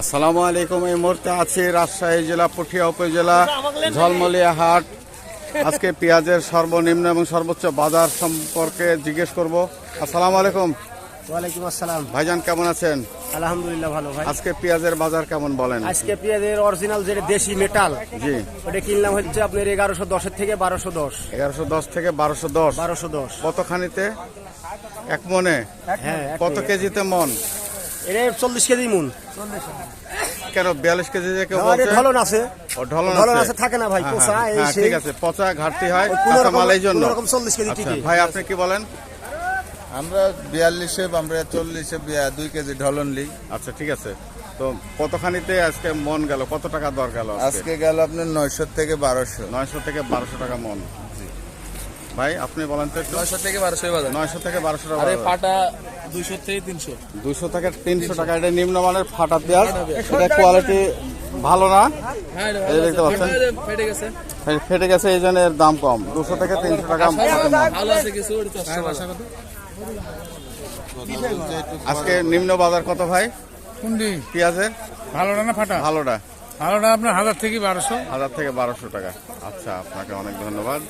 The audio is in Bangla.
আসসালামু আলাইকুম। এই মুহূর্তে আছি রাজশাহী জেলা পুঠিয়া উপজেলা ঝলমলিয়া হাট। আজকে পেঁয়াজের সর্বনিম্ন এবং সর্বোচ্চ বাজার সম্পর্কে জিজ্ঞেস করব। আসসালামু আলাইকুম। ওয়ালাইকুম আসসালাম। ভাইজান কেমন আছেন? আলহামদুলিল্লাহ ভালো ভাই। আজকে পেঁয়াজের বাজার কেমন বলেন? আজকে পেঁয়াজের অরিজিনাল যেটা দেশি মেটাল, জি, ওটা কিনলাম হচ্ছে আপনার 1110 থেকে 1210। 1110 থেকে 1210। 1210 কতখানিতে? এক মনে? হ্যাঁ। কত কেজিতে মন? এটা 40 কেজি মুন। কেন 42 কেজি যে কেউ আমার বলছে? ঢলন আছে। ও ঢলন ঢলন আছে। আছে, থাকে না ভাই, হ্যাঁ, পোষা হ্যাঁ, এই হ্যাঁ, সেই। ঠিক আছে, পচা ঘাটতি হয় কোনো কাঁচা রকম- মালের জন্য। কোনো রকম 40 কেজি আচ্ছা, ঠিকই। ভাই আপনি কি বলেন? আমরা 42-এ, আমরা 40-এ 2 কেজি ঢলন লি। আচ্ছা ঠিক আছে। তো কতখানিতে আজকে মন গেল? কত টাকা দর গেল আজকে গেল আপনার 900 থেকে 1200। 900 থেকে 1200 টাকা মন। ভাই আপনি বলেন তো একটু। 900 থেকে 1200 বাজার। 900 থেকে 1200 টাকা আরে বাজার। পাটা 200 থেকে 300। 200 থেকে 300 টাকা। এটা নিম্নমানের ফাটা পেঁয়াজ। এটা কোয়ালিটি ভালো না, হ্যাঁ এই দেখতে পাচ্ছেন? ফেটে গেছে। ফেটে গেছে, এই জন্য এর দাম কম। 200 থেকে 300 টাকা ভালো আছে কিছু, ওটা 400 টাকা। আজকে নিম্ন বাজার কত ভাই কোনটি পেঁয়াজের? ভালোটা না ফাটা? ভালোটা ভালোটা আপনার 1000 থেকে 1200। 1000 থেকে 1200 টাকা। আচ্ছা, আপনাকে অনেক ধন্যবাদ।